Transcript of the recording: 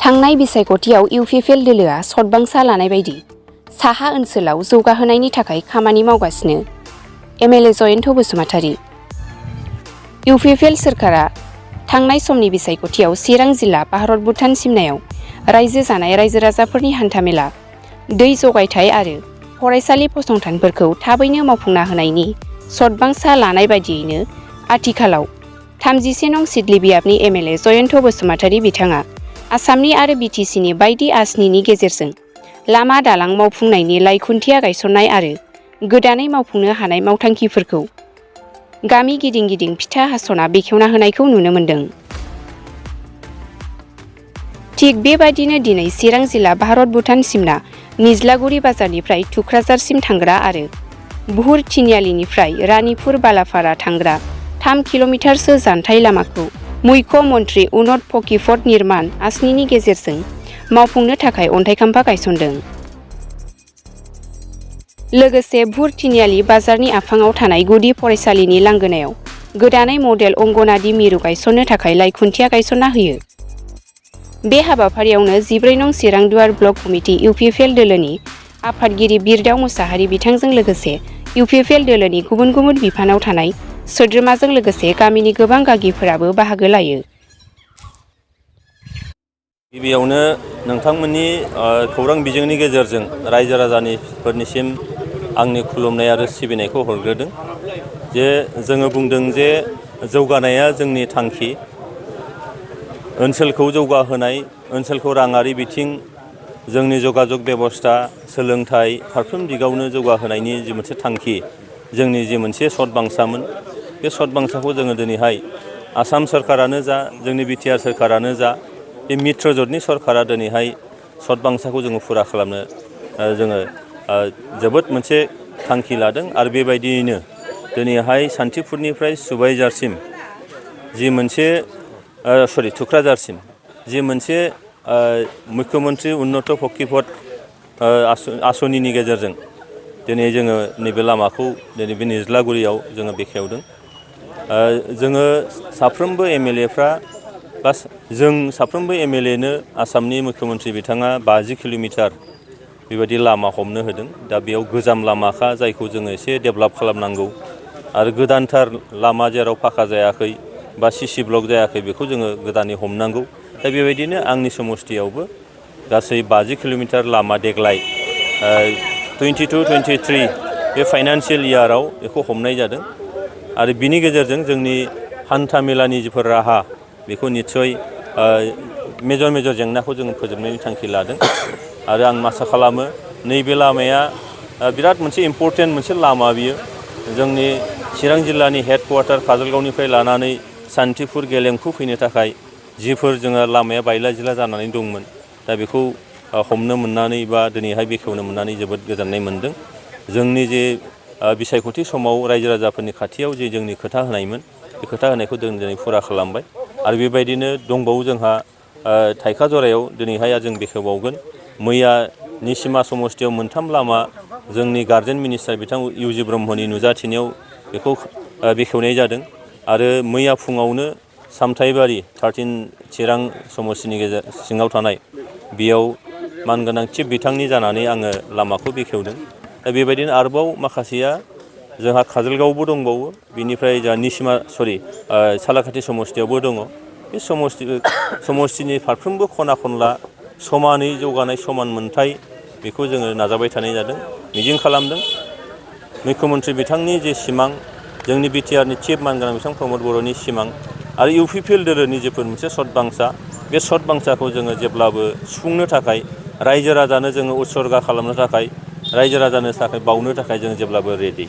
थांनाय बिसायख'थियाव इउपिपिएल दोलोआ सतबांसा लानाय बायदि साहा ओनसोलाव जौगाहोनायनि थाखाय खामानि मावगासिनो एमएलए यख'थ बसुमतारी। इउपिपिएल सोरखारा थांनाय समनि बिसायख'थियाव चिरां जिल्ला भारत भुटान सिमनायाव रायजो जानाय रायजो राजाफोरनि हान्थामेला, दै जगायथाय आरो फरायसालि फसंथानफोरखौ थाबैनो मावफुंना होनायनि सतबांसा लानाय बायदियैनो आथिखालाव 31 नं सिदली बियाबनि एमएलए यख'थ बसुमतारी बिथाङा आसामनि आरो बिटिसिनि बायदि आसनिनि गेजेरजों लामा दालां मावफुंनायनि लाइखुन्थिया गायसन्नाय आरो गोदानै मावफुंनो हानाय मावथांखिफोरखौ गामि गिदिं गिदिं फिथा हास'ना बेखेवना होनायखौ नुनो मोन्दों। थिग बेबायदिनो दिनै चिरां जिल्ला भारत भुटान सिमना निज्लागुरि बाजारनिफ्राय थुक्राझारसिम थांग्रा आरो बुहुर तिनिआलिनिफ्राय रानिपुर बालाफारा थांग्रा 3 किल'मिटारसो जानथाइ लामाखौ मुख्य मन्त्रि उन्नत फकिफट निर्माण आसनिनि गेजेरजों मावफुंनो थाखाय अन्थाइ खाम्फा गायसनदों। लोगोसे बुहुर तिनिआलि बाजारनि आफाङाव थानाय गुदि फरायसालिनि लांगोनायाव गोदानै मडेल अंगनादि मिरु गायसननो थाखाय लाइखुन्थिया गायसनना होयो। बे हाबाफारियावनो 14 नं चिरां दुवार ब्लक कमिटि इउपिपिएल दोलोनि आफादगिरि बिरदाव मुसाहारि बिथांजों लोगोसे इउपिपिएल दोलोनि गुबुन गुबुन बिफानाव थानाय सोद्रोमाजों लोगोसे गामिनि गोबां गागिफोराबो बाहागो लायो। गिबियावनो नोंथांमोननि खौरां बिजोंनि गेजेरजों रायजो राजाफोरनिसिम आंनि खुलुमनाय आरो सिबिनायखौ हरग्रोदों। जे जोङो बुंदों जे जौगानाया जोंनि थांखि, ओनसोलखौ जौगाहोनाय, ओनसोलखौ राङारि बिथिं, जोंनि जगाजग बेबस्था, सोलोंथाइ फारफ्रोम दिगावनो जौगाहोनायनि जि मोनसे थांखि, जोंनि जि मोनसे सतबांसामोन, बे सतबांसाखौ जोङो दिनैहाय आसाम सोरखारानो जा, जोंनि बिटिआर सोरखारानो जा, बे मित्र जथनि सरकारा दिनैहाय सतबांसाखौ जोङो फुरा खालामनो जोङो जोबोद मोनसे थांखि लादों। आरो बेबायदियैनो दिनैहाय सान्थिफुरनिफ्राय सुबाइजारसिम जि मोनसे थुक्राझारसिम जि मोनसे मुख्य मन्त्रि उन्नत फकिफट आसनिनि गेजेरजों दिनै जोङो नैबे लामाखौ दिनै बे निज्लागुरियाव जोङो बेखेवदों। जोङो साफ्रोमबो एमएलएफ्रा बा जों साफ्रोमबो एमएलएनो आसामनि मुख्य मन्त्रि बिथाङा 50 किल'मिटार बेबायदि लामा हमनो होदों। दा बेयाव गोजाम लामाखा जायखौ जोङो एसे डेभेलप खालामनांगौ आरो गोदानथार लामा जेराव फाखा जायाखै बा सिसि ब्लक जायाखै बेखौ जोङो गोदानै हमनांगौ। दा बेबायदिनो आंनि समस्थियावबो गासै 50 किल'मिटार लामा देग्लाय 22-23 बे फाइनान्सियेल इयाराव बेखौ हमनाय जादों। आरो बिनि गेजेरजों जोंनि हान्था मेलानि जिफोर राहा बेखौ निस्सय मेजर जेंनाखौ जोङो फोजोबनायनि थांखि लादों। आरो आं आसा खालामो नैबे लामाया बिराद मोनसे इम्परटेन्ट मोनसे लामा बियो। जोंनि चिरां जिल्लानि हेडक्वार्टार काजलगावनिफ्राय लानानै सान्थिफुर गेलेमफु फैनो थाखाय जिफोर जोङो लामाया बायला जिला जानानै दंमोन, दा बेखौ हमनो मोननानै बा दिनैहाय बेखेवनो मोननानै जोबोद गोजोननाय मोनदों। जोंनि जे बिसायख'थि समाव रायजो राजाफोरनि खाथियाव जे जोंनि खोथा होनायमोन, बे खोथा होनायखौ जों दिनै फुरा खालामबाय। आरो बेबायदिनो दंबावो जोंहा थाइखा जरायाव दिनैहाय जों बेखेवबावगोन। मैया निसिमा समस्थियाव 3 लामा जोंनि गार्जेन मिनिस्टार बिथां इउजि ब्रह्मनि नुजाथिनायाव बेखौ बेखेवनाय जादों। आरो मैया फुङावनो सामथाइबारि 13 चिरां समस्थिनि सिङाव थानाय बेयाव मानगोनां चिफ बिथांनि जानानै आङो लामाखौ बेखेवदों। दा बेबायदिनो आरोबाव माखासेया जोंहा काजलगावबो दंबावो, बिनिफ्राय जोंहा सालाकाथि समस्थियावबो दङ। बे समस्थिनि फारफ्रोमबो खना खनला समानै जौगानाय, समान मोनथाय बेखौ जोङो नाजाबाय थानाय जादों। मिजिं खालामदों मुख्य मन्त्रि बिथांनि जे सिमां, जोंनि बिटिआरनि चिफ मानगोनां बिथां प्रमद बर'नि सिमां आरो इउपिपिएल दोलोनि जेफोर मोनसे सतबांसा, बे सतबांसाखौ जोङो जेब्लाबो सुफुंनो थाखाय, रायजो राजानो जोङो उत्सर्गा खालामनो थाखाय, रायजो राजानो थाखाय बावनो थाखाय जों जेब्लाबो रेडि।